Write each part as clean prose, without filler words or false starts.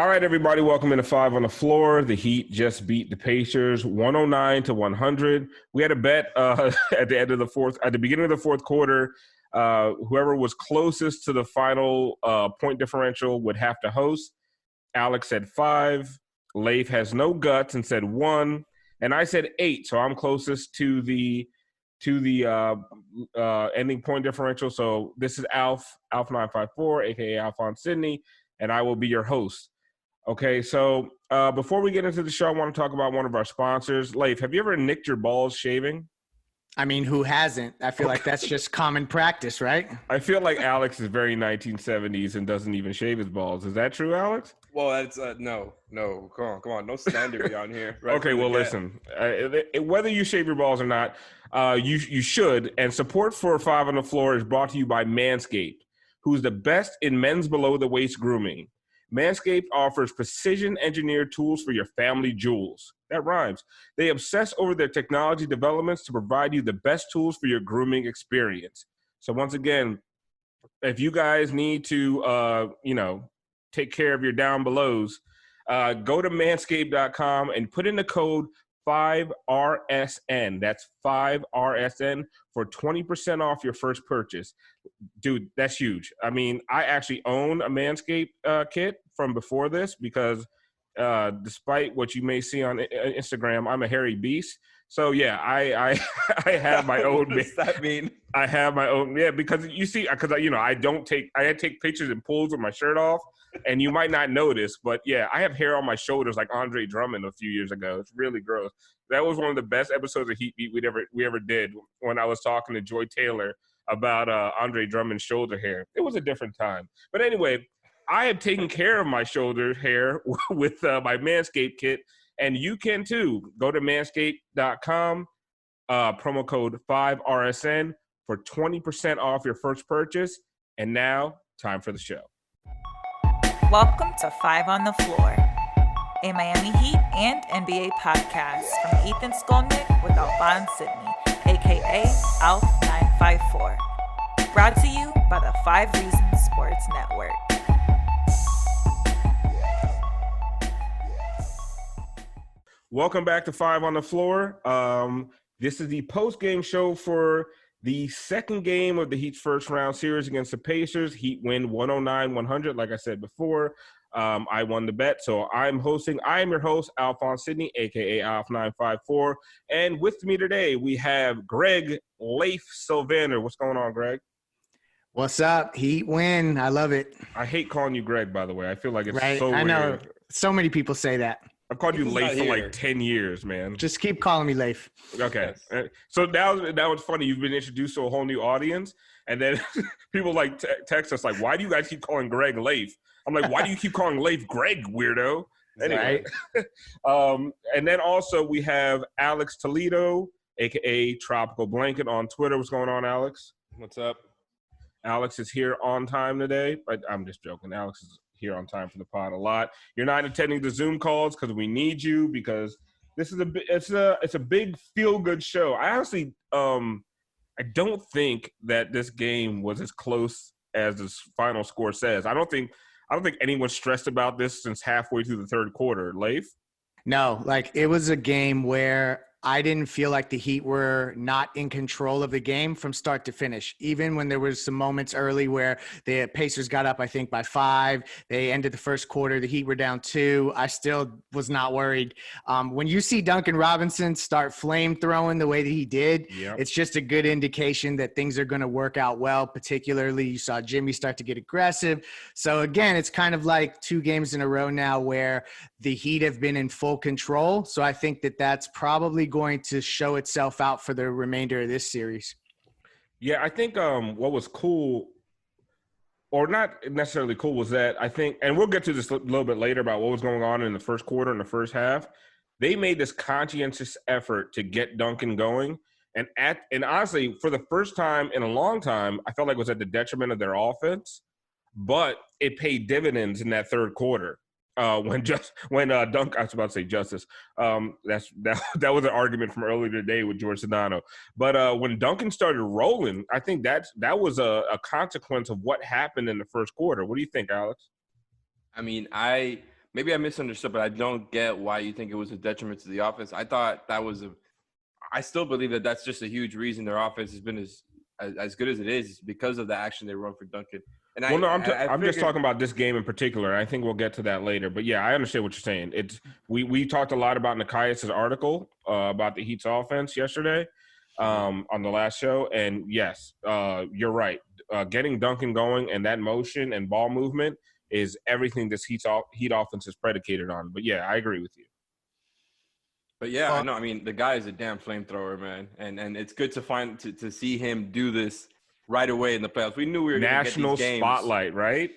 All right, everybody, welcome into Five on the Floor. The Heat just beat the Pacers 109-100. We had a bet at the beginning of the fourth quarter. Whoever was closest to the final point differential would have to host. Alex said 5. Leif has no guts and said 1. And I said 8, so I'm closest to the ending point differential. So this is Alf954, a.k.a. Alphonse Sidney, and I will be your host. Okay, so before we get into the show, I want to talk about one of our sponsors. Leif, have you ever nicked your balls shaving? I mean, who hasn't? I feel like that's just common practice, right? I feel like Alex is very 1970s and doesn't even shave his balls. Is that true, Alex? Well, that's no. Come on. No slander on here. Right okay, well, listen. Whether you shave your balls or not, you should. And support for Five on the Floor is brought to you by Manscaped, who's the best in men's below-the-waist grooming. Manscaped offers precision-engineered tools for your family jewels. That rhymes. They obsess over their technology developments to provide you the best tools for your grooming experience. So once again, if you guys need to, take care of your down belows, go to manscaped.com and put in the code 5RSN. That's 5RSN for 20% off your first purchase. Dude, that's huge. I mean, I actually own a Manscaped kit from before this because despite what you may see on Instagram, I'm a hairy beast. So yeah, I have my own. What does that mean? I have my own. Yeah, because you see, because I take pictures and pulls with my shirt off, and you might not notice, but yeah, I have hair on my shoulders like Andre Drummond a few years ago. It's really gross. That was one of the best episodes of Heat Beat we ever did when I was talking to Joy Taylor about Andre Drummond's shoulder hair. It was a different time. But anyway, I have taken care of my shoulder hair with my Manscaped kit, and you can too. Go to manscaped.com, promo code 5RSN for 20% off your first purchase. And now, time for the show. Welcome to Five on the Floor, a Miami Heat and NBA podcast from Ethan Skolnick with Alphonse Sidney, a.k.a. Alf954. Brought to you by the 5 Reasons Sports Network. Welcome back to Five on the Floor. This is the post-game show for the second game of the Heat's first-round series against the Pacers. Heat win 109-100, like I said before. I won the bet, so I'm hosting. I am your host, Alphonse Sidney, a.k.a. Alf954. And with me today, we have Greg Leif Sylvander. What's going on, Greg? What's up? Heat win. I love it. I hate calling you Greg, by the way. I feel like it's right? so weird. I know. So many people say that. I've called you Leif for like 10 years, man. Just keep calling me Leif. Okay. So now it's funny. You've been introduced to a whole new audience. And then people like text us like, why do you guys keep calling Greg Leif? I'm like, why do you keep calling Leif Greg, weirdo? Anyway. Right. And then also we have Alex Toledo, a.k.a. Tropical Blanket on Twitter. What's going on, Alex? What's up? Alex is here on time today. I'm just joking. Alex is here on time for the pod a lot. You're not attending the Zoom calls because we need you, because this is it's a big feel-good show. I honestly I don't think that this game was as close as this final score says. I don't think anyone's stressed about this since halfway through the third quarter. Leif? No, like it was a game where I didn't feel like the Heat were not in control of the game from start to finish. Even when there was some moments early where the Pacers got up, I think, by 5. They ended the first quarter. The Heat were down 2. I still was not worried. When you see Duncan Robinson start flame throwing the way that he did, It's just a good indication that things are going to work out well. Particularly, you saw Jimmy start to get aggressive. So, again, it's kind of like 2 games in a row now where the Heat have been in full control. So I think that that's probably going to show itself out for the remainder of this series. Yeah, I think what was cool, or not necessarily cool, was that I think, and we'll get to this a little bit later about what was going on in the first quarter and the first half. They made this conscientious effort to get Duncan going. And honestly, for the first time in a long time, I felt like it was at the detriment of their offense, but it paid dividends in that third quarter. When Duncan, I was about to say Justice. That was an argument from earlier today with George Sedano. But when Duncan started rolling, I think that was a consequence of what happened in the first quarter. What do you think, Alex? I mean, maybe I misunderstood, but I don't get why you think it was a detriment to the offense. I thought that was I still believe that that's just a huge reason their offense has been as good as it is because of the action they run for Duncan. And Well, no, I'm figured, just talking about this game in particular. I think we'll get to that later. But yeah, I understand what you're saying. We talked a lot about Nekias' article about the Heat's offense yesterday on the last show, and yes, you're right. Getting Duncan going and that motion and ball movement is everything this Heat offense is predicated on. But yeah, I agree with you. But yeah, I know. I mean, the guy is a damn flamethrower, man, and it's good to see him do this right away in the playoffs. We knew we were going to get national these games. Spotlight, right?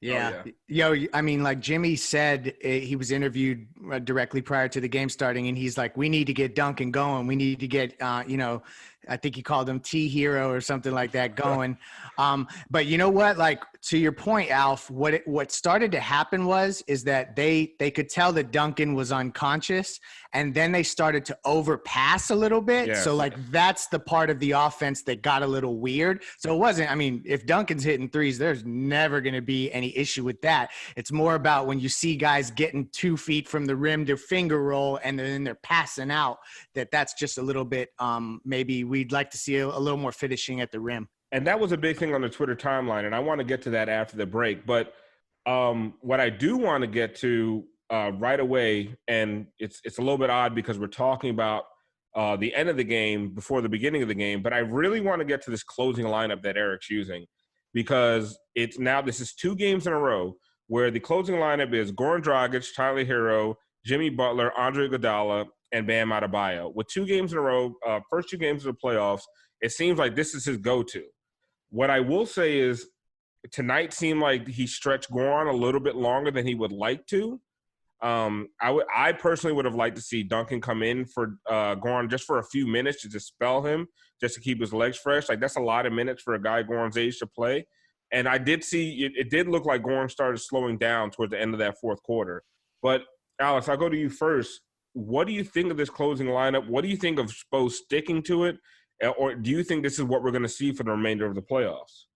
Yeah. Yo, I mean, like Jimmy said, he was interviewed directly prior to the game starting, and he's like, we need to get Duncan going. We need to get, I think he called him T-Hero or something like that going. But you know what? Like, to your point, Alf, what started to happen is that they could tell that Duncan was unconscious, and then they started to overpass a little bit. Yes. So, like, that's the part of the offense that got a little weird. So it wasn't – I mean, if Duncan's hitting threes, there's never going to be any issue with that. It's more about when you see guys getting 2 feet from the rim to finger roll and then they're passing out, that's just a little bit maybe we'd like to see a little more finishing at the rim. And that was a big thing on the Twitter timeline, and I want to get to that after the break. But what I do want to get to right away, and it's a little bit odd because we're talking about the end of the game before the beginning of the game, but I really want to get to this closing lineup that Eric's using because this is 2 games in a row where the closing lineup is Goran Dragic, Tyler Hero, Jimmy Butler, Andre Iguodala, and Bam Adebayo. With 2 games in a row, first 2 games of the playoffs, it seems like this is his go-to. What I will say is tonight seemed like he stretched Goran a little bit longer than he would like to. I personally would have liked to see Duncan come in for Goran just for a few minutes to dispel him, just to keep his legs fresh. Like, that's a lot of minutes for a guy Goran's age to play. And I did see it did look like Goran started slowing down towards the end of that fourth quarter. But, Alex, I'll go to you first. What do you think of this closing lineup? What do you think of Spo sticking to it? Or do you think this is what we're going to see for the remainder of the playoffs?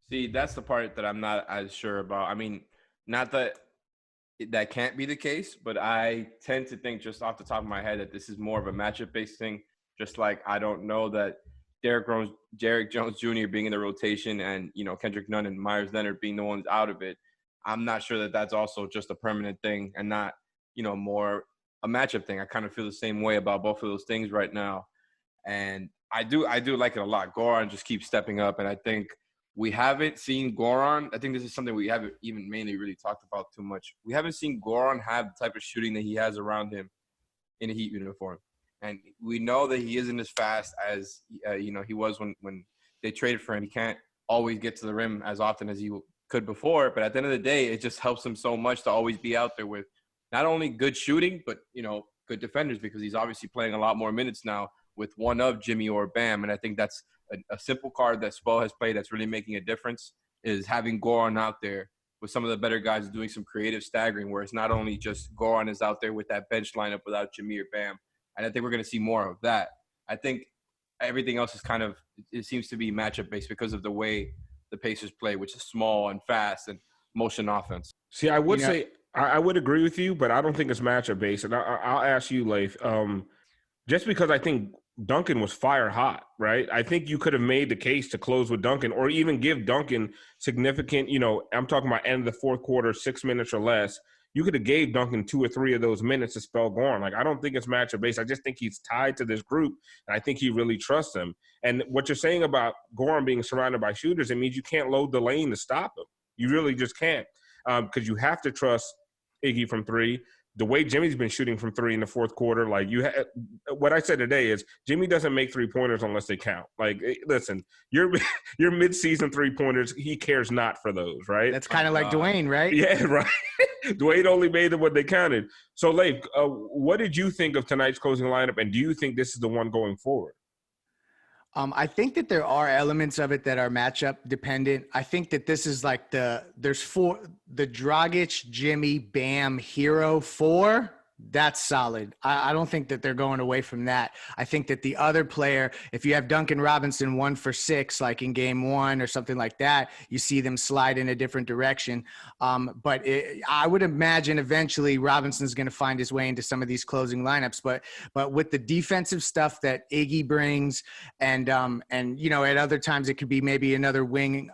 See, that's the part that I'm not as sure about. I mean, not that that can't be the case, but I tend to think just off the top of my head that this is more of a matchup-based thing. Just like I don't know that Derrick Jones Jr. being in the rotation and, Kendrick Nunn and Myers Leonard being the ones out of it. I'm not sure that that's also just a permanent thing and not, more a matchup thing. I kind of feel the same way about both of those things right now. And I do like it a lot. Goran just keeps stepping up, and I think we haven't seen Goran. I think this is something we haven't even mainly really talked about too much. We haven't seen Goran have the type of shooting that he has around him in a Heat uniform, and we know that he isn't as fast as he was when they traded for him. He can't always get to the rim as often as he could before, but at the end of the day, it just helps him so much to always be out there with not only good shooting, but good defenders, because he's obviously playing a lot more minutes now with one of Jimmy or Bam. And I think that's a simple card that Spo has played that's really making a difference, is having Goran out there with some of the better guys doing some creative staggering, where it's not only just Goran is out there with that bench lineup without Jimmy or Bam. And I think we're going to see more of that. I think everything else is it seems to be matchup based because of the way the Pacers play, which is small and fast and motion offense. See, I would say I would agree with you, but I don't think it's matchup based. And I'll ask you, Leif, just because I think Duncan was fire hot, right? I think you could have made the case to close with Duncan or even give Duncan significant, I'm talking about end of the fourth quarter, 6 minutes or less. You could have gave Duncan 2 or 3 of those minutes to spell Goran. Like, I don't think it's matchup based. I just think he's tied to this group, and I think he really trusts them. And what you're saying about Goran being surrounded by shooters, it means you can't load the lane to stop him. You really just can't, because you have to trust Iggy from 3. The way Jimmy's been shooting from 3 in the fourth quarter, like what I said today is Jimmy doesn't make 3-pointers unless they count. Like, listen, your mid-season 3-pointers, he cares not for those, right? That's kind of like Dwayne, right? Yeah, right. Dwayne only made them when they counted. So, Leif, what did you think of tonight's closing lineup, and do you think this is the one going forward? I think that there are elements of it that are matchup dependent. I think that this is like the Dragic, Jimmy, Bam, Hero 4 That's solid. I don't think that they're going away from that. I think that the other player, if you have Duncan Robinson 1 for 6, like in game 1 or something like that, you see them slide in a different direction. But I would imagine eventually Robinson's going to find his way into some of these closing lineups. But with the defensive stuff that Iggy brings, and at other times it could be maybe another wing.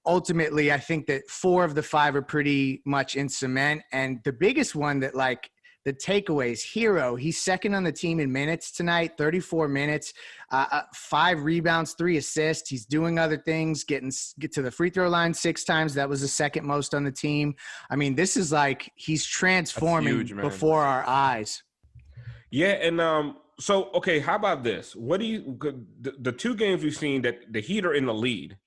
Ultimately, I think that 4 of the 5 are pretty much in cement. And the biggest one that, like, the takeaways, Hero, he's second on the team in minutes tonight, 34 minutes, 5 rebounds, 3 assists. He's doing other things, get to the free throw line 6 times. That was the second most on the team. I mean, this is like he's transforming huge, before our eyes. Yeah, and so, okay, how about this? What do you – the 2 games we've seen that the Heat are in the lead,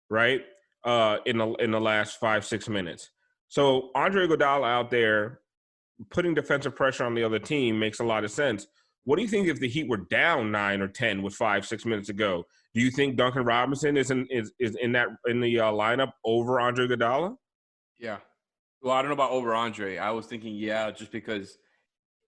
right, in the last 5-6 minutes. So Andre Iguodala out there putting defensive pressure on the other team makes a lot of sense. What do you think if the Heat were down 9 or 10 with 5-6 minutes to go? Do you think Duncan Robinson is in the lineup over Andre Iguodala? Yeah. Well, I don't know about over Andre. I was thinking, just because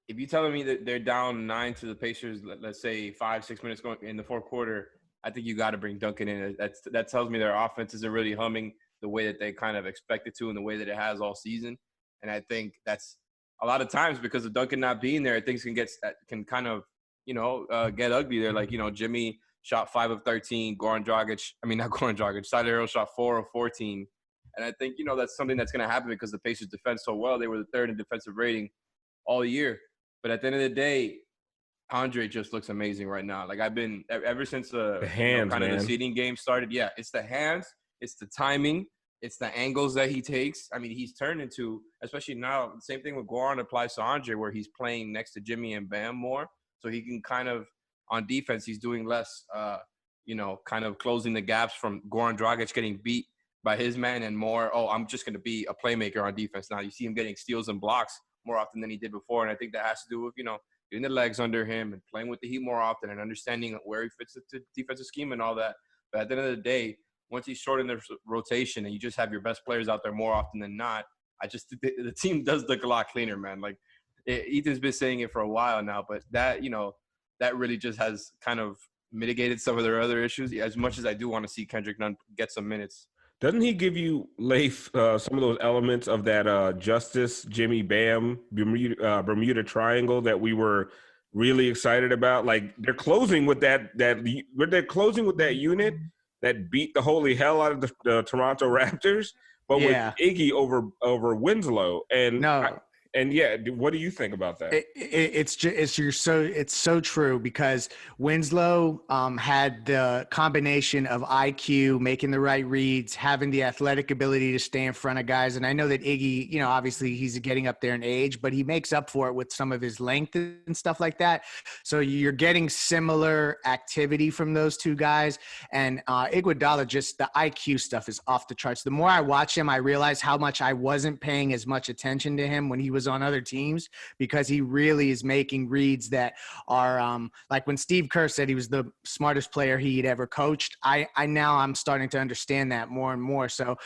if you're telling me that they're down 9 to the Pacers, let's say 5-6 minutes going in the fourth quarter, I think you got to bring Duncan in. That tells me their offense isn't really humming the way that they kind of expect it to and the way that it has all season. And I think that's a lot of times because of Duncan not being there, things can kind of, get ugly there. Like, Jimmy shot 5 of 13, Tyler Hero shot 4 of 14. And I think, that's something that's going to happen because the Pacers defend so well. They were the 3rd in defensive rating all year. But at the end of the day, Andre just looks amazing right now. Like, I've been ever since the hands, the seeding game started. Yeah, it's the hands, it's the timing, it's the angles that he takes. I mean, he's turned into, especially now, the same thing with Goran applies to Andre, where he's playing next to Jimmy and Bam more. So he can kind of, on defense, he's doing less, kind of closing the gaps from Goran Dragic getting beat by his man and more, I'm just going to be a playmaker on defense now. You see him getting steals and blocks more often than he did before. And I think that has to do with, getting the legs under him and playing with the Heat more often and understanding where he fits the defensive scheme and all that. But at the end of the day, once you shorten the rotation and you just have your best players out there more often than not, the team does look a lot cleaner, man. Like, Ethan's been saying it for a while now, but that, that really just has kind of mitigated some of their other issues. As much as I do want to see Kendrick Nunn get some minutes. Doesn't he give you, Leif, some of those elements of that Justice, Jimmy, Bam, Bermuda Triangle that we were really excited about? Like, they're closing with that unit that beat the holy hell out of the Toronto Raptors, but with Iggy over Winslow. And what do you think about that? It's so true because Winslow had the combination of IQ, making the right reads, having the athletic ability to stay in front of guys. And I know that Iggy, obviously he's getting up there in age, but he makes up for it with some of his length and stuff like that. So you're getting similar activity from those two guys. And Iguodala, just the IQ stuff is off the charts. The more I watch him, I realize how much I wasn't paying as much attention to him when he was on other teams, because he really is making reads that are like when Steve Kerr said he was the smartest player he'd ever coached. I'm starting to understand that more and more. So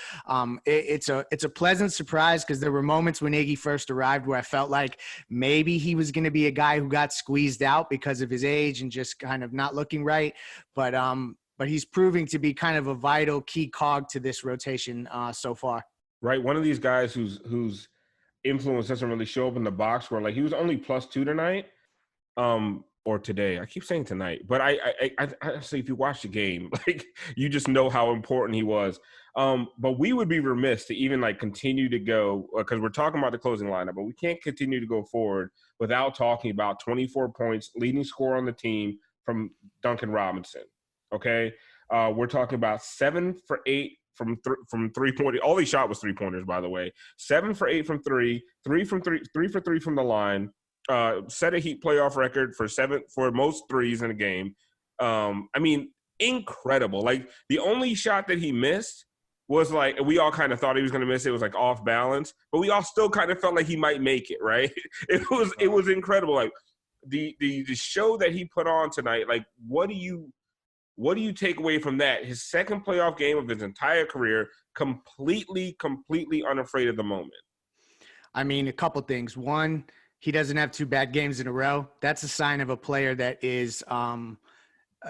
it's a pleasant surprise, because there were moments when Iggy first arrived where I felt like maybe he was going to be a guy who got squeezed out because of his age and just kind of not looking right. But he's proving to be kind of a vital key cog to this rotation so far. Right. One of these guys whose influence doesn't really show up in the box score. Like, he was only +2 tonight, or today. I keep saying tonight, but I say if you watch the game, like, you just know how important he was. But we would be remiss to even continue to go, because we're talking about the closing lineup, but we can't continue to go forward without talking about 24 points, leading scorer on the team from Duncan Robinson. Okay, we're talking about 7 for 8. From 3-point, all he shot was 3-pointers, by the way. 7 for 8 from 3, 3 for 3 from the line. Set a Heat playoff record for most threes in a game. I mean, incredible. Like, the only shot that he missed was we all kind of thought he was going to miss it. It was off balance, but we all still kind of felt like he might make it. Right? It was incredible. Like, the show that he put on tonight. Like, what do you take away from that? His second playoff game of his entire career, completely unafraid of the moment. I mean, a couple things. One, he doesn't have 2 bad games in a row. That's a sign of a player that is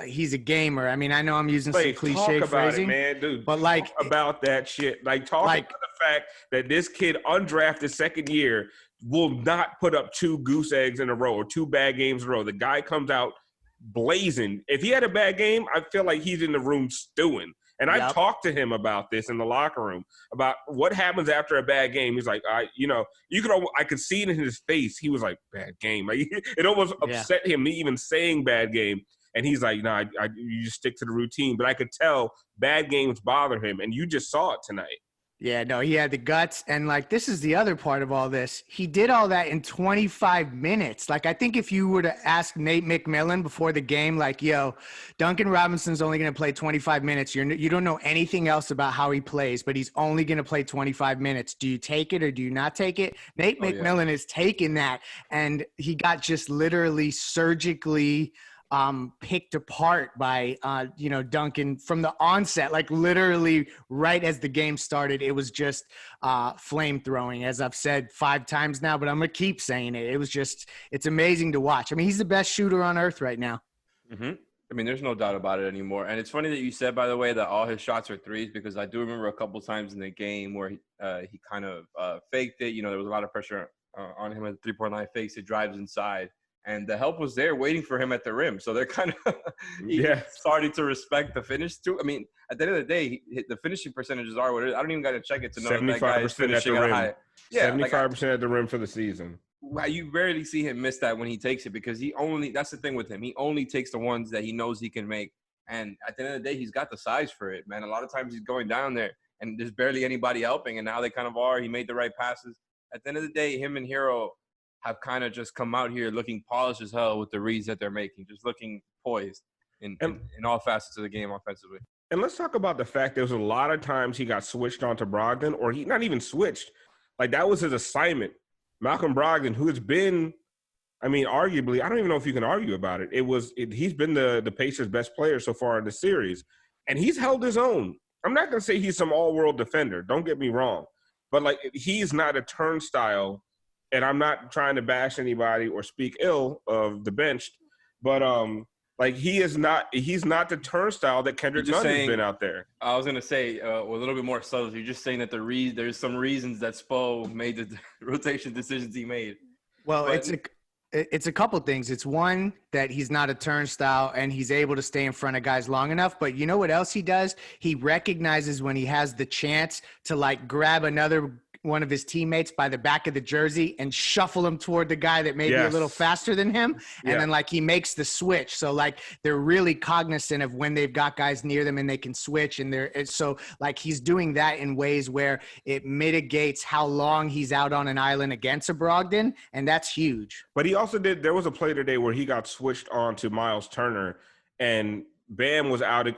he's a gamer. I mean, I know I'm using some cliche talk about phrasing, it, man, dude. but talk about that shit. Like, talk about the fact that this kid, undrafted second year, will not put up 2 goose eggs in a row or 2 bad games in a row. The guy comes out blazing. If he had a bad game, I feel like he's in the room stewing. And I talked to him about this in the locker room, about what happens after a bad game. He's like, I could see it in his face. He was like, bad game. Like, it almost upset him, me even saying bad game. And he's like, no, you just stick to the routine. But I could tell bad games bother him. And you just saw it tonight. Yeah, no, he had the guts. And, like, this is the other part of all this. He did all that in 25 minutes. Like, I think if you were to ask Nate McMillan before the game, like, yo, Duncan Robinson's only going to play 25 minutes. You don't know anything else about how he plays, but he's only going to play 25 minutes. Do you take it or do you not take it? Nate McMillan is taking that. And he got just literally surgically picked apart by, Duncan from the onset, like literally right as the game started. It was just flame throwing, as I've said 5 times now, but I'm going to keep saying it. It's amazing to watch. I mean, he's the best shooter on earth right now. Mm-hmm. I mean, there's no doubt about it anymore. And it's funny that you said, by the way, that all his shots are threes, because I do remember a couple times in the game where he kind of faked it. There was a lot of pressure on him at the 3-point line, fakes it, drives inside. And the help was there waiting for him at the rim. So they're kind of starting to respect the finish too. I mean, at the end of the day, the finishing percentages are what it is. I don't even got to check it to know that guy is finishing at a high. Yeah, 75% at the rim for the season. You rarely see him miss that when he takes it, because that's the thing with him. He only takes the ones that he knows he can make. And at the end of the day, he's got the size for it, man. A lot of times he's going down there and there's barely anybody helping. And now they kind of are. He made the right passes. At the end of the day, him and Hero have kind of just come out here looking polished as hell with the reads that they're making, just looking poised in all facets of the game offensively. And let's talk about the fact there was a lot of times he got switched onto Brogdon, or he not even switched. Like, that was his assignment. Malcolm Brogdon, who has been, I mean, arguably, I don't even know if you can argue about it. He's been the Pacers' best player so far in the series, and he's held his own. I'm not going to say he's some all-world defender. Don't get me wrong. But, like, he's not a turnstile. And I'm not trying to bash anybody or speak ill of the benched, but he's not the turnstile that Kendrick Nunn has been out there. I was gonna say a little bit more subtle. You're just saying that there's some reasons that Spo made the rotation decisions he made. Well, it's a couple things. It's one, that he's not a turnstile and he's able to stay in front of guys long enough. But you know what else he does? He recognizes when he has the chance to, like, grab another one of his teammates by the back of the jersey and shuffle him toward the guy that may be a little faster than him. And then, like, he makes the switch. So, like, they're really cognizant of when they've got guys near them and they can switch. And so, like, he's doing that in ways where it mitigates how long he's out on an island against a Brogdon. And that's huge. But he also there was a play today where he got switched on to Miles Turner, and Bam was out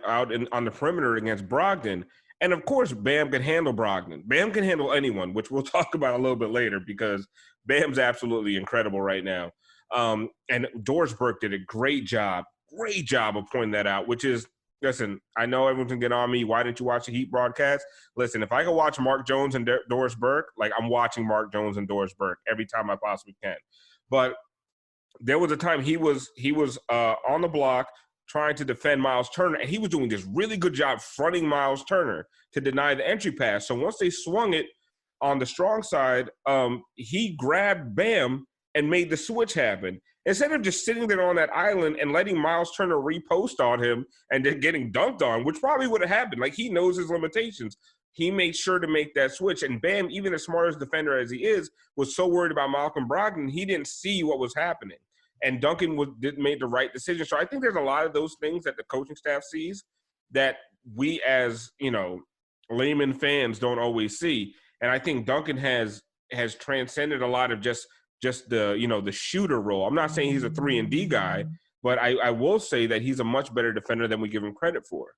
on the perimeter against Brogdon. And, of course, Bam can handle Brogdon. Bam can handle anyone, which we'll talk about a little bit later, because Bam's absolutely incredible right now. And Dorsberg did a great job of pointing that out, which is, listen, I know everyone can get on me. Why didn't you watch the Heat broadcast? Listen, if I can watch Mark Jones and Dorsberg, like, I'm watching Mark Jones and Dorsberg every time I possibly can. But there was a time he was on the block trying to defend Miles Turner, and he was doing this really good job fronting Miles Turner to deny the entry pass. So once they swung it on the strong side, he grabbed Bam and made the switch happen. Instead of just sitting there on that island and letting Miles Turner repost on him and then getting dunked on, which probably would have happened. Like, he knows his limitations. He made sure to make that switch. And Bam, even as smart as defender as he is, was so worried about Malcolm Brogdon, he didn't see what was happening. And Duncan made the right decision. So I think there's a lot of those things that the coaching staff sees that we as, layman fans don't always see. And I think Duncan has transcended a lot of just the, the shooter role. I'm not saying he's a 3-and-D guy, but I will say that he's a much better defender than we give him credit for.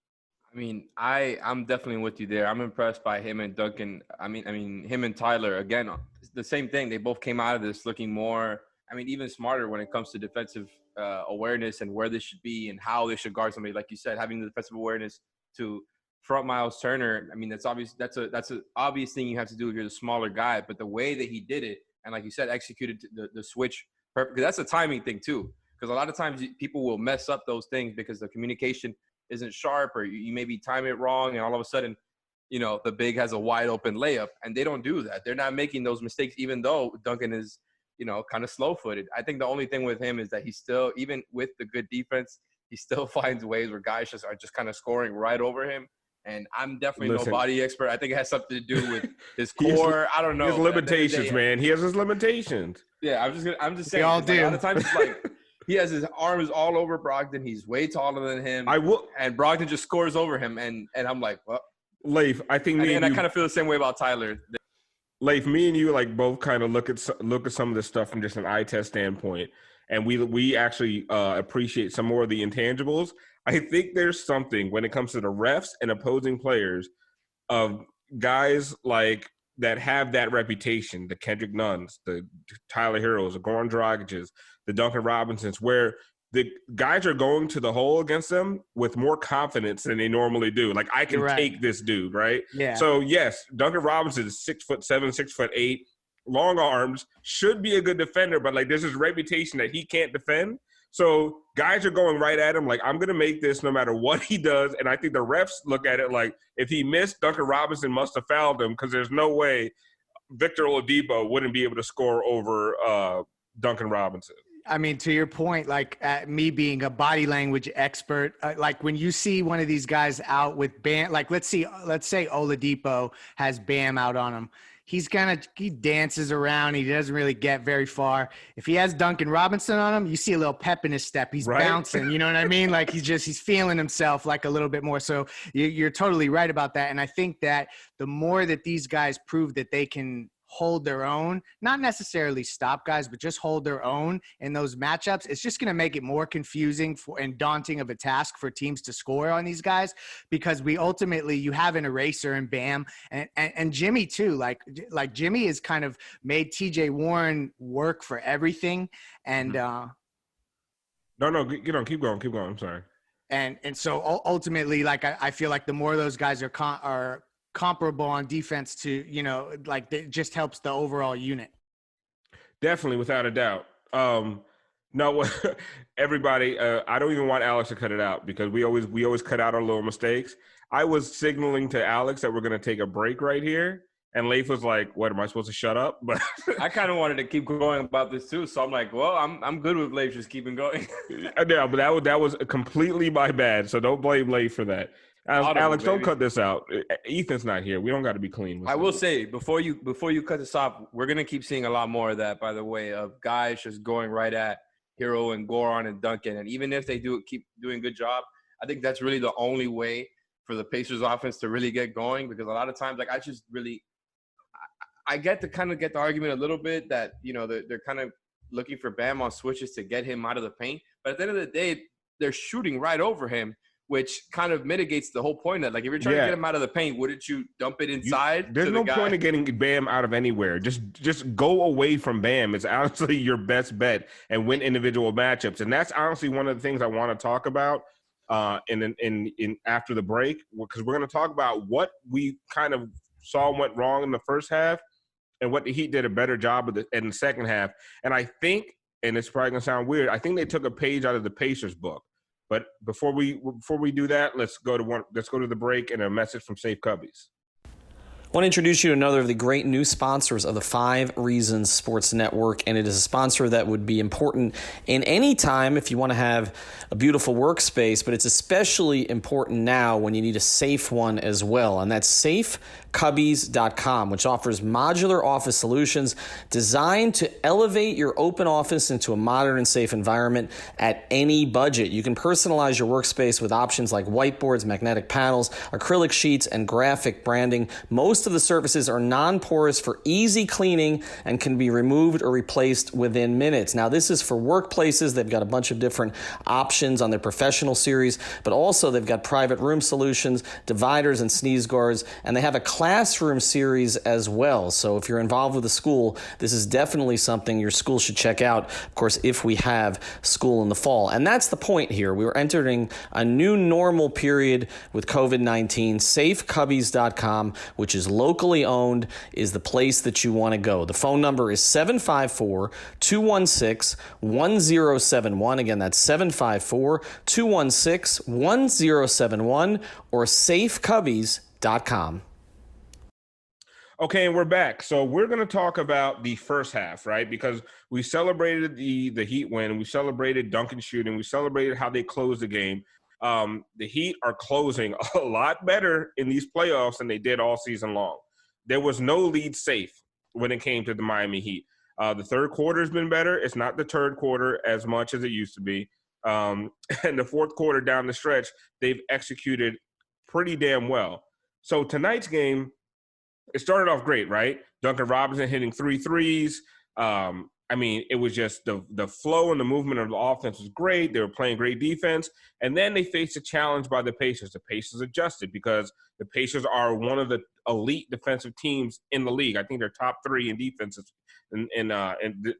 I mean, I'm definitely with you there. I'm impressed by him and Duncan. I mean, him and Tyler, again, the same thing. They both came out of this looking more, even smarter when it comes to defensive awareness and where they should be and how they should guard somebody. Like you said, having the defensive awareness to front Miles Turner. That's obvious. That's an obvious thing you have to do if you're the smaller guy. But the way that he did it and like you said, executed the switch perfect. Because that's a timing thing too. Because a lot of times people will mess up those things because the communication isn't sharp, or you maybe time it wrong, and all of a sudden, the big has a wide open layup, and they don't do that. They're not making those mistakes, even though Duncan is, kind of slow-footed. I think the only thing with him is that he's still, even with the good defense, he still finds ways where guys are just kind of scoring right over him. And I'm definitely no body expert. I think it has something to do with his core. I don't know. His limitations, man. He has his limitations. Yeah, I'm just saying. We all do. Like, a lot of times it's like he has his arms all over Brogdon. He's way taller than him. And Brogdon just scores over him. And I'm like, well. Leif, I think I kind of feel the same way about Tyler. Leif, me and you like both kind of look at some of this stuff from just an eye test standpoint. And we actually appreciate some more of the intangibles. I think there's something when it comes to the refs and opposing players of guys like that have that reputation, the Kendrick Nunns, the Tyler Herros, the Goran Dragic's, the Duncan Robinsons, where the guys are going to the hole against them with more confidence than they normally do. Like, I can take this dude, right? Yeah. So, yes, Duncan Robinson is 6'7", 6'8", long arms, should be a good defender, but, like, there's this reputation that he can't defend. So guys are going right at him like, I'm going to make this no matter what he does. And I think the refs look at it like, if he missed, Duncan Robinson must have fouled him, because there's no way Victor Oladipo wouldn't be able to score over Duncan Robinson. I mean, to your point, like me being a body language expert, like when you see one of these guys out with Bam, like let's say Oladipo has Bam out on him. He dances around. He doesn't really get very far. If he has Duncan Robinson on him, you see a little pep in his step. He's bouncing, you know what I mean? Like he's feeling himself like a little bit more. So you're totally right about that. And I think that the more that these guys prove that they can hold their own, not necessarily stop guys, but just hold their own in those matchups, it's just going to make it more confusing and daunting of a task for teams to score on these guys, because you have an eraser in Bam and Jimmy too. Like Jimmy has kind of made TJ Warren work for everything. And No, keep going. I'm sorry. And so ultimately, like I feel like the more those guys are comparable on defense to, like it just helps the overall unit. Definitely, without a doubt. No, everybody, I don't even want Alex to cut it out, because we always cut out our little mistakes. I was signaling to Alex that we're going to take a break right here, and Leif was like, "What, am I supposed to shut up?" But I kind of wanted to keep going about this too, so I'm like, "Well, I'm good with Leif just keeping going." Yeah, but that was completely my bad, so don't blame Leif for that. Alex, don't cut this out. Ethan's not here. We don't got to be clean. I will say, before you cut this off, we're going to keep seeing a lot more of that, by the way, of guys just going right at Hero and Goran and Duncan. And even if they keep doing a good job, I think that's really the only way for the Pacers offense to really get going, because a lot of times, like, I get the argument a little bit that, they're kind of looking for Bam on switches to get him out of the paint. But at the end of the day, they're shooting right over him, which kind of mitigates the whole point of, like, if you're trying to get him out of the paint, wouldn't you dump it inside? There's no point in getting Bam out of anywhere. Just go away from Bam. It's honestly your best bet and win individual matchups. And that's honestly one of the things I want to talk about in after the break, because we're going to talk about what we kind of saw went wrong in the first half and what the Heat did a better job of in the second half. And I think, and it's probably going to sound weird, I think they took a page out of the Pacers book. But before we do that, let's go to the break and a message from Safe Cubbies. I want to introduce you to another of the great new sponsors of the 5 Reasons Sports Network, and it is a sponsor that would be important in any time if you want to have a beautiful workspace, but it's especially important now when you need a safe one as well, and that's safecubbies.com, which offers modular office solutions designed to elevate your open office into a modern and safe environment at any budget. You can personalize your workspace with options like whiteboards, magnetic panels, acrylic sheets, and graphic branding. Most of the surfaces are non-porous for easy cleaning and can be removed or replaced within minutes. Now, this is for workplaces. They've got a bunch of different options on their professional series, but also they've got private room solutions, dividers, and sneeze guards, and they have a classroom series as well. So if you're involved with a school, this is definitely something your school should check out, of course, if we have school in the fall. And that's the point here. We are entering a new normal period with COVID-19. SafeCubbies.com, which is locally owned, is the place that you want to go. The phone number is 754-216-1071. Again, that's 754-216-1071 or safecubbies.com. Okay, and we're back. So we're going to talk about the first half, right? Because we celebrated the Heat win. We celebrated Duncan shooting. We celebrated how they closed the game. The Heat are closing a lot better in these playoffs than they did all season long. There was no lead safe when it came to the Miami Heat. The third quarter has been better. It's not the third quarter as much as it used to be. And the fourth quarter down the stretch, they've executed pretty damn well. So tonight's game, it started off great, right? Duncan Robinson hitting 3 threes. I mean, it was just the flow and the movement of the offense was great. They were playing great defense. And then they faced a challenge by the Pacers. The Pacers adjusted because the Pacers are one of the elite defensive teams in the league. I think they're top 3 in defenses in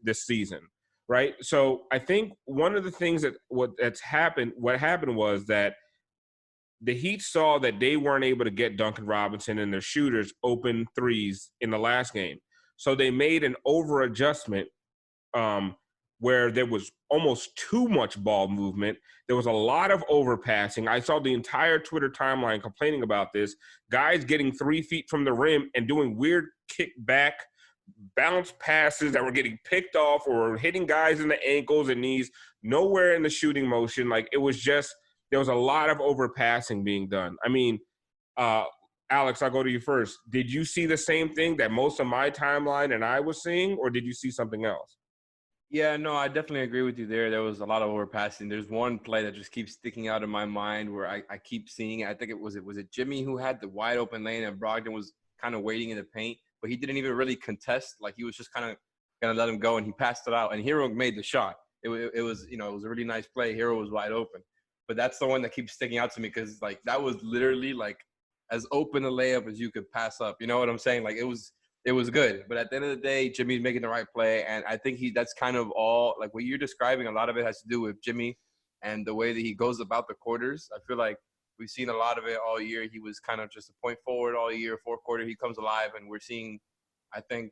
this season, right? So I think one of the things what happened was that the Heat saw that they weren't able to get Duncan Robinson and their shooters open threes in the last game. So they made an over-adjustment where there was almost too much ball movement. There was a lot of overpassing. I saw the entire Twitter timeline complaining about this. Guys getting 3 feet from the rim and doing weird kickback bounce passes that were getting picked off or hitting guys in the ankles and knees, nowhere in the shooting motion. Like, it was just – there was a lot of overpassing being done. I mean, Alex, I'll go to you first. Did you see the same thing that most of my timeline and I was seeing, or did you see something else? Yeah, no, I definitely agree with you there. There was a lot of overpassing. There's one play that just keeps sticking out in my mind where I keep seeing it. I think it was Jimmy who had the wide open lane and Brogdon was kind of waiting in the paint, but he didn't even really contest. Like, he was just kind of going to let him go, and he passed it out. And Hero made the shot. It was a really nice play. Hero was wide open. But that's the one that keeps sticking out to me because, like, that was literally, like, as open a layup as you could pass up. You know what I'm saying? Like, it was good. But at the end of the day, Jimmy's making the right play. And I think that's kind of all – like, what you're describing, a lot of it has to do with Jimmy and the way that he goes about the quarters. I feel like we've seen a lot of it all year. He was kind of just a point forward all year. Fourth quarter, he comes alive. And we're seeing, I think,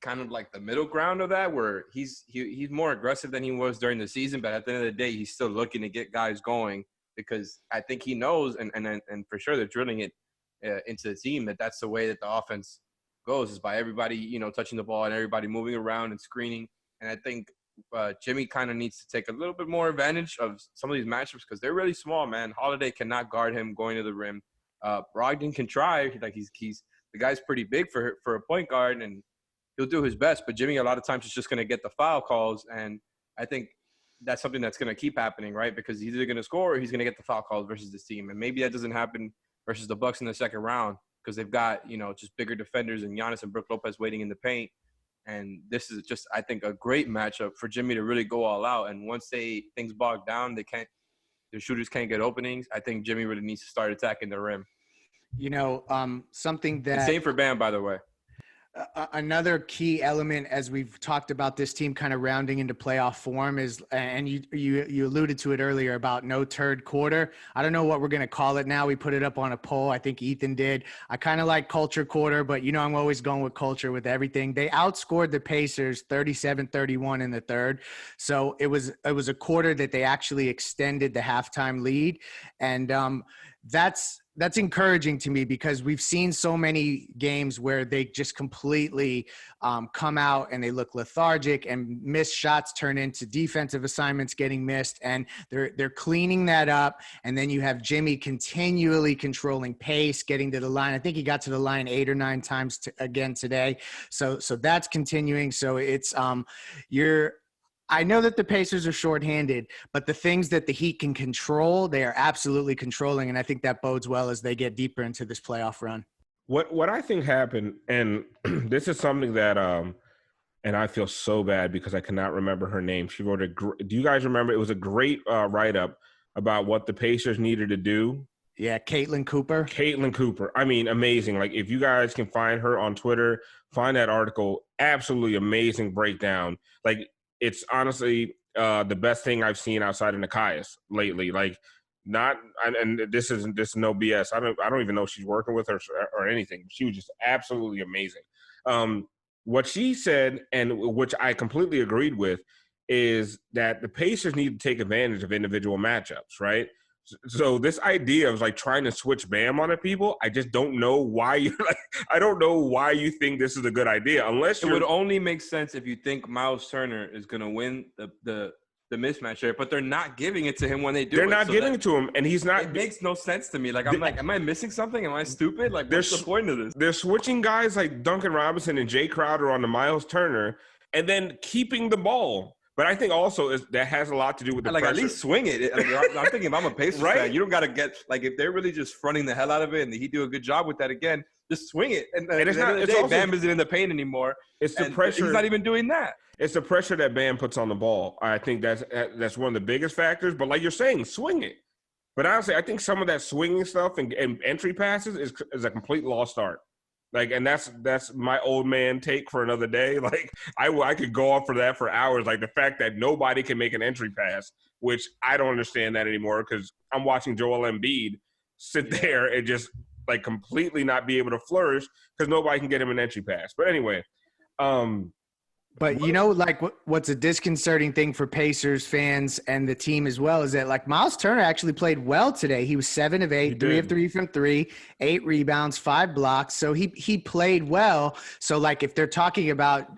kind of like the middle ground of that where he's more aggressive than he was during the season. But at the end of the day, he's still looking to get guys going because I think he knows and for sure they're drilling it into the team that's the way that the offense goes is by everybody, touching the ball and everybody moving around and screening. And I think Jimmy kind of needs to take a little bit more advantage of some of these matchups because they're really small, man. Holiday cannot guard him going to the rim. Brogdon can try. Like he's the guy's pretty big for a point guard and he'll do his best. But Jimmy, a lot of times, is just going to get the foul calls. And I think that's something that's going to keep happening, right? Because he's either going to score or he's going to get the foul calls versus this team. And maybe that doesn't happen versus the Bucks in the second round because they've got, just bigger defenders and Giannis and Brook Lopez waiting in the paint. And this is just, I think, a great matchup for Jimmy to really go all out. And once things bog down, their shooters can't get openings. I think Jimmy really needs to start attacking the rim. Something that – same for Bam, by the way. Another key element, as we've talked about this team kind of rounding into playoff form, is, and you alluded to it earlier about no third quarter. I don't know what we're going to call it now. We put it up on a poll. I think Ethan did. I kind of like culture quarter, but I'm always going with culture with everything. They outscored the Pacers 37-31 in the third. So it was a quarter that they actually extended the halftime lead. And that's encouraging to me because we've seen so many games where they just completely come out and they look lethargic and missed shots turn into defensive assignments getting missed, and they're cleaning that up. And then you have Jimmy continually controlling pace, getting to the line. I think he got to the line 8 or 9 times again today. So that's continuing. So it's I know that the Pacers are shorthanded, but the things that the Heat can control, they are absolutely controlling, and I think that bodes well as they get deeper into this playoff run. What I think happened, and this is something that and I feel so bad because I cannot remember her name. She wrote do you guys remember? It was a great write-up about what the Pacers needed to do Yeah, Caitlin Cooper. I mean, amazing. Like, if you guys can find her on Twitter, find that article. Absolutely amazing breakdown. Like, it's honestly the best thing I've seen outside of Nikias lately. Like, and this is no BS. I don't even know if she's working with her or anything. She was just absolutely amazing. What she said, and which I completely agreed with, is that the Pacers need to take advantage of individual matchups, right? So this idea of like trying to switch Bam on people, I just don't know why you're like, I don't know why you think this is a good idea unless it would only make sense if you think Miles Turner is going to win the mismatch there, but they're not giving it to him when they do. They're not giving it to him, and he's not. It makes no sense to me. Like, I'm like, am I missing something? Am I stupid? Like, what's the point of this? They're switching guys like Duncan Robinson and Jay Crowder on the Miles Turner, and then keeping the ball. But I think also that has a lot to do with the pressure. At least swing it. I'm thinking if I'm a Pacers fan, you don't got to get – like if they're really just fronting the hell out of it and he do a good job with that again, just swing it. And it's not – it's also, Bam isn't in the paint anymore. It's the pressure. He's not even doing that. It's the pressure that Bam puts on the ball. I think that's one of the biggest factors. But like you're saying, swing it. But honestly, I think some of that swinging stuff and entry passes is a complete lost art. Like, and that's my old man take for another day. Like, I could go off for that for hours. Like, the fact that nobody can make an entry pass, which I don't understand that anymore because I'm watching Joel Embiid sit there and just, like, completely not be able to flourish because nobody can get him an entry pass. But anyway, But, you know, like what's a disconcerting thing for Pacers fans and the team as well is that, like, Miles Turner actually played well today. He was 7 of 8, 3 of 3 from 3, 8 rebounds, 5 blocks. So he played well. So, like, if they're talking about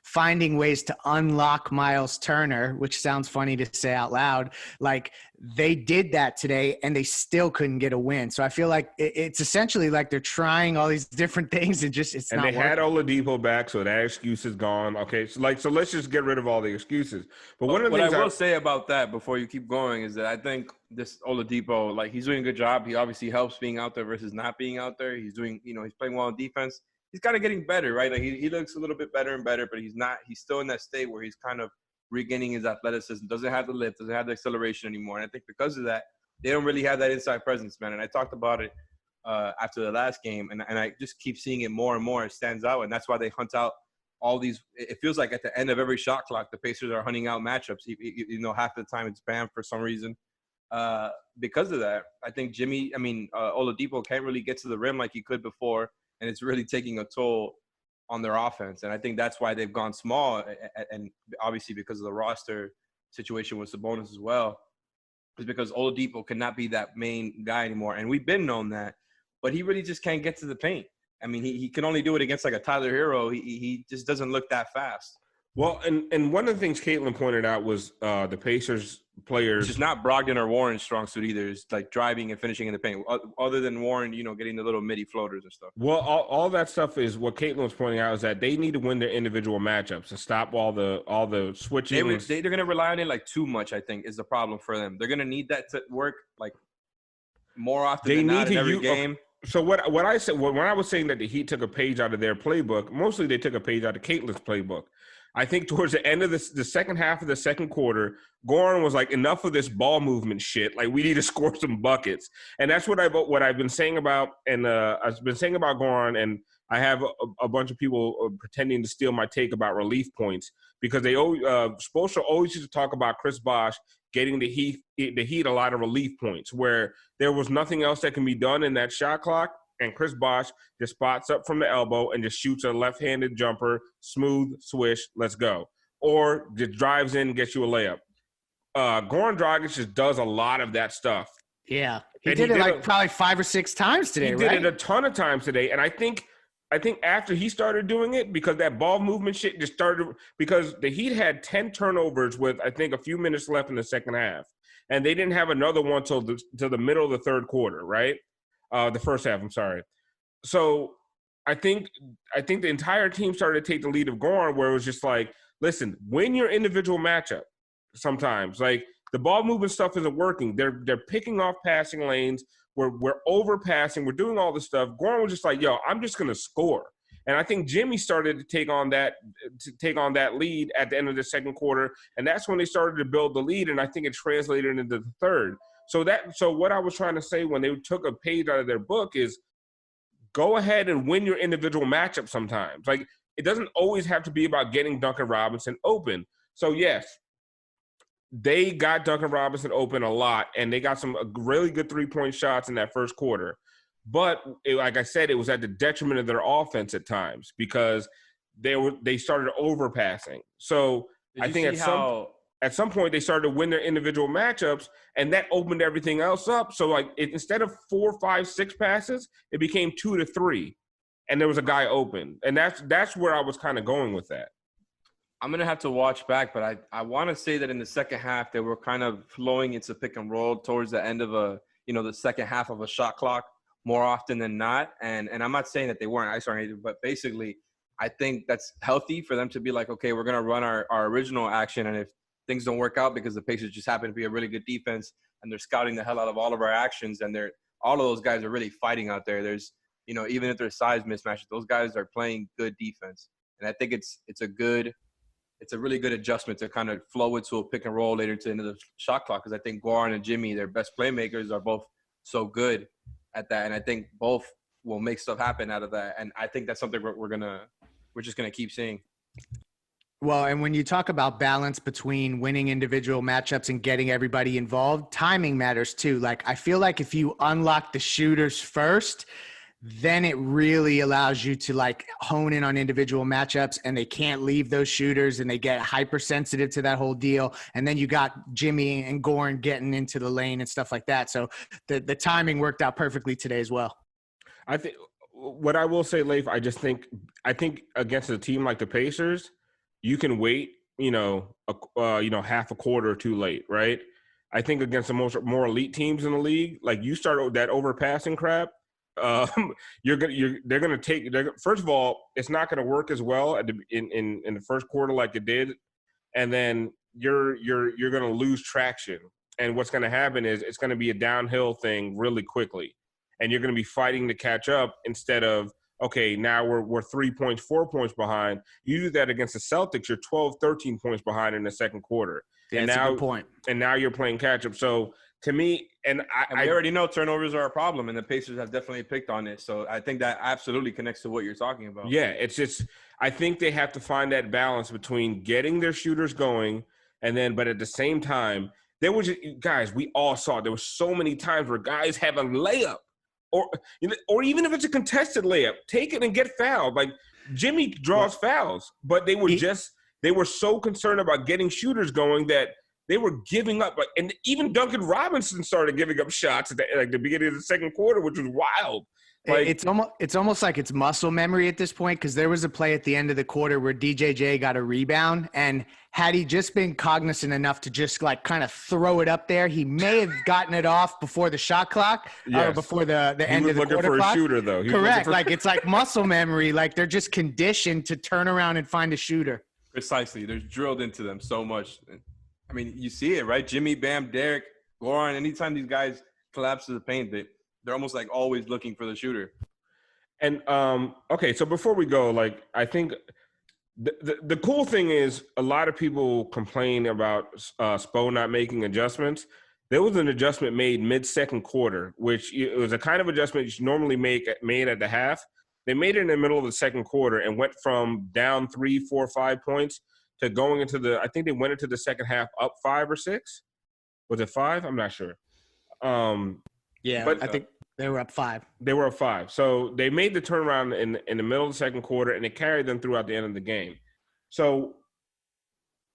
finding ways to unlock Miles Turner, which sounds funny to say out loud, like, they did that today and they still couldn't get a win. So I feel like it's essentially like they're trying all these different things and just it's not working. And they had Oladipo back, so that excuse is gone. Okay, so let's just get rid of all the excuses. But one of the things I will say about that before you keep going is that I think this Oladipo, like, he's doing a good job. He obviously helps being out there versus not being out there. He's doing, he's playing well on defense. He's kind of getting better, right? Like, he looks a little bit better and better, but he's still in that state where he's kind of regaining his athleticism, doesn't have the lift, doesn't have the acceleration anymore. And I think because of that, they don't really have that inside presence, man. And I talked about it after the last game, and I just keep seeing it more and more. It stands out, and that's why they hunt out all these – it feels like at the end of every shot clock, the Pacers are hunting out matchups. Half the time it's Bam for some reason. Because of that, I think Oladipo can't really get to the rim like he could before, and it's really taking a toll on their offense. And I think that's why they've gone small, and obviously because of the roster situation with Sabonis as well, is because Oladipo cannot be that main guy anymore. And we've been known that, but he really just can't get to the paint. I mean, he can only do it against like a Tyler Hero. He just doesn't look that fast. Well, and one of the things Caitlin pointed out was the Pacers players. It's just not Brogdon or Warren's strong suit either. It's like driving and finishing in the paint. Other than Warren, getting the little midi floaters and stuff. Well, all that stuff is what Caitlin was pointing out is that they need to win their individual matchups and stop all the switching. They're going to rely on it like too much, I think, is the problem for them. They're going to need that to work like more often than not in every game. So what I said when I was saying that the Heat took a page out of their playbook, mostly they took a page out of Caitlin's playbook. I think towards the end of the second half of the second quarter, Goran was like, enough of this ball movement shit. Like, we need to score some buckets. And that's what I've been saying about, and I've been saying about Goran, and I have a bunch of people pretending to steal my take about relief points because they Spoelstra always used to talk about Chris Bosh getting the Heat a lot of relief points where there was nothing else that can be done in that shot clock. And Chris Bosh just spots up from the elbow and just shoots a left-handed jumper, smooth, swish, let's go. Or just drives in and gets you a layup. Goran Dragic just does a lot of that stuff. Yeah. He did it probably 5 or 6 times today, right? He did it a ton of times today. And I think after he started doing it, because that ball movement shit just started – because the Heat had 10 turnovers with, I think, a few minutes left in the second half. And they didn't have another one till the middle of the third quarter, right? The first half, I'm sorry. So I think the entire team started to take the lead of Goran, where it was just like, listen, win your individual matchup sometimes. Like, the ball movement stuff isn't working. They're picking off passing lanes. We're overpassing. We're doing all this stuff. Goran was just like, yo, I'm just going to score. And I think Jimmy started to take on that lead at the end of the second quarter, and that's when they started to build the lead, and I think it translated into the third. So what I was trying to say when they took a page out of their book is go ahead and win your individual matchup sometimes. Like, it doesn't always have to be about getting Duncan Robinson open. So, yes, they got Duncan Robinson open a lot, and they got some really good three-point shots in that first quarter. But, like I said, it was at the detriment of their offense at times because they started overpassing. So I think at some point they started to win their individual matchups, and that opened everything else up. So, like, instead of 4, 5, 6 passes, it became 2 to 3, and there was a guy open. And that's where I was kind of going with that. I'm going to have to watch back, but I want to say that in the second half, they were kind of flowing into pick and roll towards the end of the second half of a shot clock more often than not. And I'm not saying that they weren't isolated, but basically I think that's healthy for them to be like, okay, we're going to run our original action. And if things don't work out because the Pacers just happen to be a really good defense and they're scouting the hell out of all of our actions, and all of those guys are really fighting out there. There's, even if there's size mismatches, those guys are playing good defense. And I think it's a really good adjustment to kind of flow into a pick and roll later to the end of the shot clock, because I think Goran and Jimmy, their best playmakers, are both so good at that, and I think both will make stuff happen out of that. And I think that's something we're just gonna keep seeing. Well, and when you talk about balance between winning individual matchups and getting everybody involved, timing matters too. Like, I feel like if you unlock the shooters first, then it really allows you to like hone in on individual matchups, and they can't leave those shooters and they get hypersensitive to that whole deal. And then you got Jimmy and Goran getting into the lane and stuff like that. So the timing worked out perfectly today as well. I think what I will say, Leif, I think against a team like the Pacers, you can wait, half a quarter or too late, right? I think against the more elite teams in the league, like you start that overpassing crap, they're gonna take. First of all, it's not gonna work as well in the first quarter like it did, and then you're gonna lose traction. And what's gonna happen is it's gonna be a downhill thing really quickly, and you're gonna be fighting to catch up instead of, okay, now we're 3 points, 4 points behind. You do that against the Celtics, you're 12, 13 points behind in the second quarter. Yeah, and that's now, a good point. And now you're playing catch up. So to me, and we already know turnovers are a problem, and the Pacers have definitely picked on it. So I think that absolutely connects to what you're talking about. Yeah, it's just I think they have to find that balance between getting their shooters going, but at the same time, there was guys, we all saw there were so many times where guys have a layup, or even if it's a contested layup, take it and get fouled. Like Jimmy draws fouls, but they were so concerned about getting shooters going that they were giving up. And even Duncan Robinson started giving up shots at the beginning of the second quarter, which was wild. Like, it's almost like it's muscle memory at this point, because there was a play at the end of the quarter where DJJ got a rebound, and had he just been cognizant enough to just like kind of throw it up there, he may have gotten it off before the shot clock or before the end of the quarter clock. He was looking for a shooter, though. Correct. Like, it's like muscle memory. Like, they're just conditioned to turn around and find a shooter. Precisely. They're drilled into them so much. I mean, you see it, right? Jimmy, Bam, Derek, Goran, anytime these guys collapse to the paint, they're almost like always looking for the shooter. And, okay, so before we go, like, I think the cool thing is a lot of people complain about Spo not making adjustments. There was an adjustment made mid-second quarter, which it was a kind of adjustment you normally made at the half. They made it in the middle of the second quarter and went from down 3, 4, 5 points to going into I think they went into the second half up 5 or 6. Was it 5? I'm not sure. Yeah, but I think they were up 5. They were up 5. So they made the turnaround in the middle of the second quarter, and it carried them throughout the end of the game. So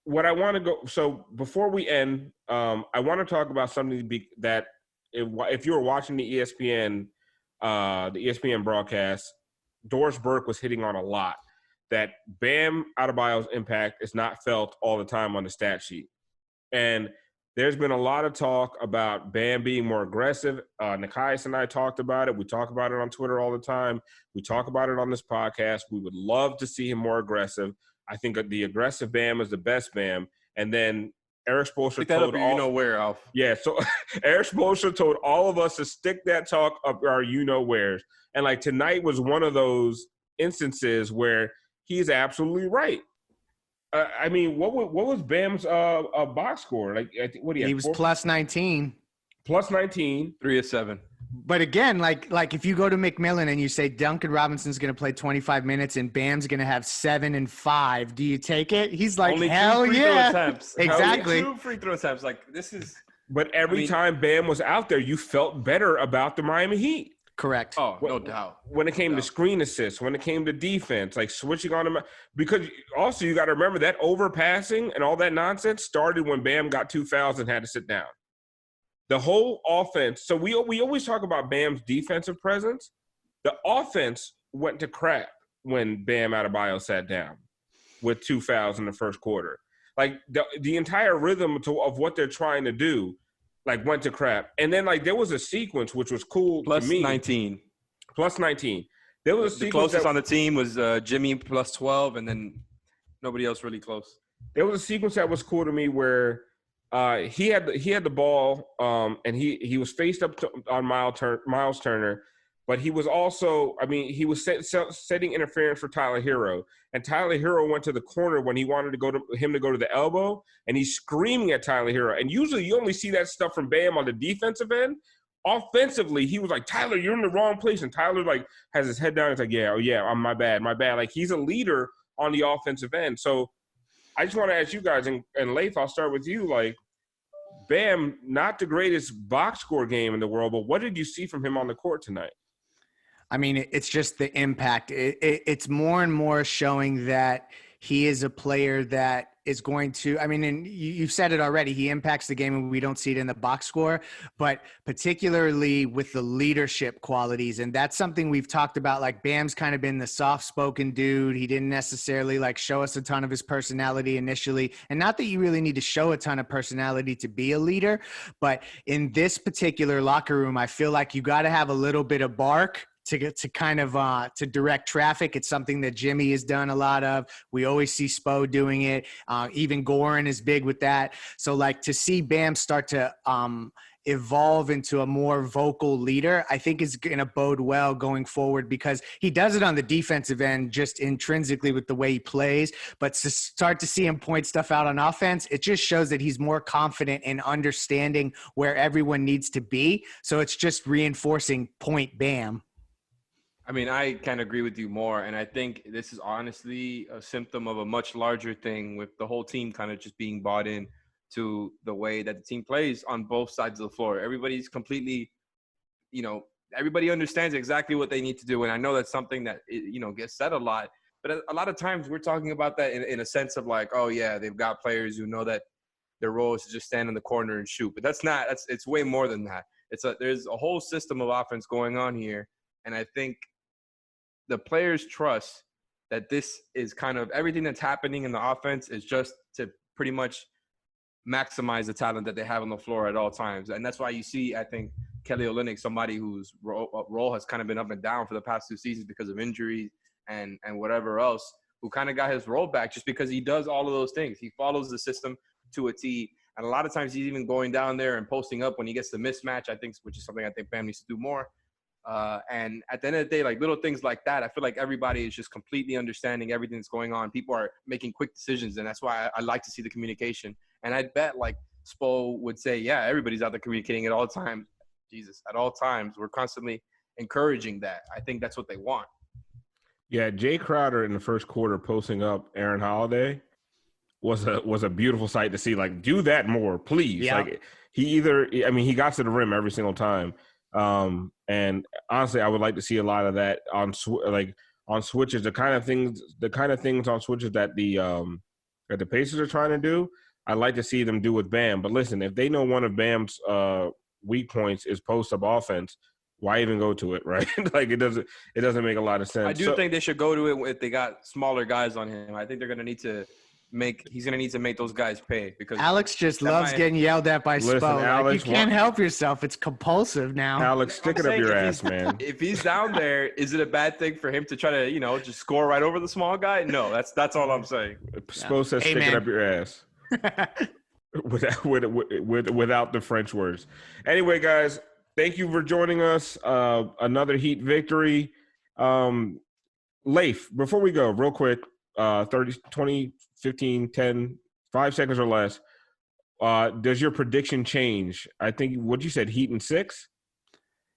what I want to go – so before we end, I want to talk about something that if you were watching the ESPN broadcast, Doris Burke was hitting on a lot, that Bam Adebayo's impact is not felt all the time on the stat sheet. And there's been a lot of talk about Bam being more aggressive. Nikias and I talked about it. We talk about it on Twitter all the time. We talk about it on this podcast. We would love to see him more aggressive. I think the aggressive Bam is the best Bam. And then Eric Spoelstra told Alf. Yeah, so Eric Spoelstra told all of us to stick that talk up our you-know-wheres. And, like, tonight was one of those instances where he's absolutely right. I mean, what was Bam's box score? Like, I think, what he was plus 19. plus 19. 3 of 7. But again, like if you go to McMillan and you say Duncan Robinson's going to play 25 minutes and Bam's going to have 7 and 5, do you take it? He's like, only hell 2 free yeah. throw attempts. Exactly. Only 2 free throw attempts. Like, this is. But every time Bam was out there, you felt better about the Miami Heat. Correct. Oh, no doubt. When it came to screen assists, when it came to defense, like switching on them. Because also you got to remember that overpassing and all that nonsense started when Bam got 2 fouls and had to sit down. The whole offense. So we always talk about Bam's defensive presence. The offense went to crap when Bam Adebayo sat down with 2 fouls in the first quarter. Like the entire rhythm of what they're trying to do, like went to crap. And then like there was a sequence which was cool Plus to me. 19. Plus 19. There was a The sequence closest on the team was Jimmy plus 12, and then nobody else really close. There was a sequence that was cool to me where he had the ball and he was faced up on Miles Turner, but he was also, I mean, he was setting interference for Tyler Hero, and Tyler Hero went to the corner when he wanted to go to the elbow, and he's screaming at Tyler Hero. And usually you only see that stuff from Bam on the defensive end. Offensively, he was like, Tyler, you're in the wrong place, and Tyler like has his head down. He's like, yeah, my bad. Like he's a leader on the offensive end. So I just want to ask you guys, and Leif, I'll start with you. Like, Bam, not the greatest box score game in the world, but what did you see from him on the court tonight? I mean, it's just the impact. It's more and more showing that he is a player that is going to, I mean, and you've said it already, he impacts the game and we don't see it in the box score, but particularly with the leadership qualities. And that's something we've talked about. Like Bam's kind of been the soft-spoken dude. He didn't necessarily like show us a ton of his personality initially. And not that you really need to show a ton of personality to be a leader, but in this particular locker room, I feel like you got to have a little bit of bark to get to kind of to direct traffic. It's something that Jimmy has done a lot of. We always see Spo doing it. Even Goran is big with that. So like to see Bam start to evolve into a more vocal leader, I think is going to bode well going forward, because he does it on the defensive end just intrinsically with the way he plays. But to start to see him point stuff out on offense, it just shows that he's more confident in understanding where everyone needs to be. So it's just reinforcing point Bam. I mean, I can't agree with you more. And I think this is honestly a symptom of a much larger thing with the whole team kind of just being bought in to the way that the team plays on both sides of the floor. Everybody's completely, everybody understands exactly what they need to do. And I know that's something that, gets said a lot. But a lot of times we're talking about that in a sense of like, oh, yeah, they've got players who know that their role is to just stand in the corner and shoot. But it's way more than that. There's a whole system of offense going on here. And I think the players trust that this is kind of everything that's happening in the offense is just to pretty much maximize the talent that they have on the floor at all times. And that's why you see, I think, Kelly Olynyk, somebody whose role has kind of been up and down for the past 2 seasons because of injuries and whatever else, who kind of got his role back just because he does all of those things. He follows the system to a T. And a lot of times he's even going down there and posting up when he gets the mismatch, I think, which is something I think Bam needs to do more. And at the end of the day, like little things like that, I feel like everybody is just completely understanding everything that's going on. People are making quick decisions, and that's why I like to see the communication. And I bet like Spo would say, yeah, everybody's out there communicating at all times. Jesus, at all times. We're constantly encouraging that. I think that's what they want. Yeah, Jay Crowder in the first quarter posting up Aaron Holiday was a beautiful sight to see. Like, do that more, please. Yeah. Like he got to the rim every single time. And honestly, I would like to see a lot of that on switches, the kind of things on switches that the Pacers are trying to do. I'd like to see them do with Bam. But listen, if they know one of Bam's weak points is post-up offense, why even go to it, right? Like it doesn't make a lot of sense. I do think they should go to it if they got smaller guys on him. I think they're going to need to he's going to need to make those guys pay, because Alex just loves getting yelled at by Spo. Alex, you can't help yourself. It's compulsive now. Alex, stick it up your ass, man. If he's down there, is it a bad thing for him to try to, just score right over the small guy? No, that's all I'm saying. Spo says stick it up your ass. without the French words. Anyway, guys, thank you for joining us. Another Heat victory. Leif, before we go, real quick, 30, 20, 15, 10, 5 seconds or less. Does your prediction change? I think what you said, Heat in 6?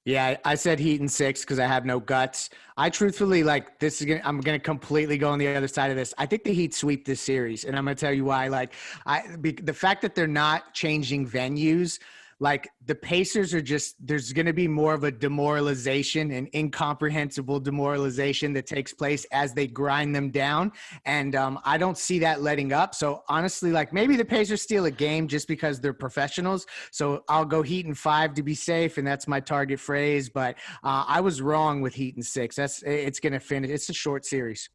Yeah, I said Heat in 6 because I have no guts. I truthfully I'm gonna completely go on the other side of this. I think the Heat sweep this series, and I'm gonna tell you why. The fact that they're not changing venues, like the Pacers are just, there's going to be more of a demoralization, an incomprehensible demoralization that takes place as they grind them down. And I don't see that letting up. So honestly, like maybe the Pacers steal a game just because they're professionals. So I'll go Heat in 5 to be safe. And that's my target phrase. But I was wrong with Heat in 6. It's going to finish. It's a short series.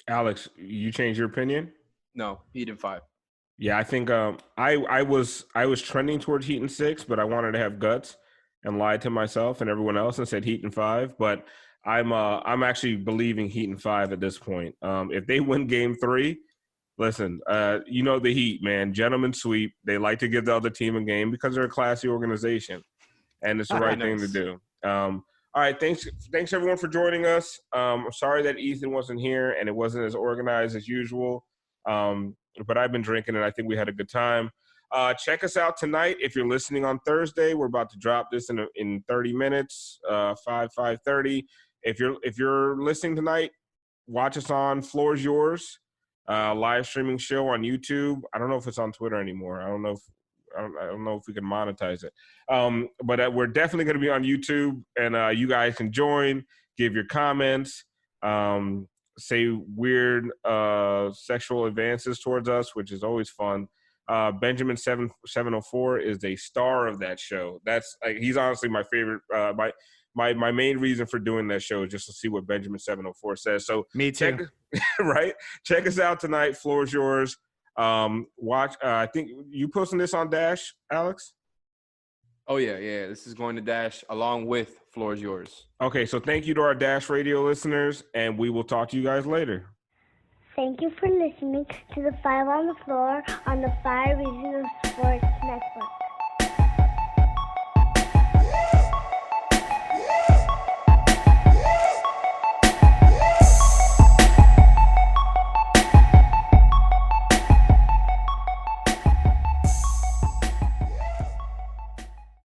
Alex, you change your opinion? No, Heat in 5. Yeah, I think I was trending towards Heat in 6, but I wanted to have guts and lied to myself and everyone else and said Heat in 5. But I'm actually believing Heat in 5 at this point. If they win Game 3, listen, you know the Heat, man, gentlemen sweep. They like to give the other team a game because they're a classy organization, and it's the right thing to do. All right, thanks everyone for joining us. I'm sorry that Ethan wasn't here and it wasn't as organized as usual. But I've been drinking and I think we had a good time. Check us out tonight. If you're listening on Thursday, we're about to drop this in 30 minutes, 5:30. If you're listening tonight, watch us on Floor's Yours, live streaming show on YouTube. I don't know if it's on Twitter anymore. I don't know if we can monetize it. But we're definitely going to be on YouTube, and you guys can join, give your comments, say weird sexual advances towards us, which is always fun. Benjamin 704 is a star of that show. He's honestly my favorite. My main reason for doing that show is just to see what Benjamin 704 says. So me too. Check us out tonight. Floor is yours. Watch. I think you posting this on Dash, Alex. Oh yeah. This is going to Dash along with Floor is Yours. Okay, so thank you to our Dash Radio listeners, and we will talk to you guys later. Thank you for listening to the 5 on the Floor on the 5 Reasons of Sports Network.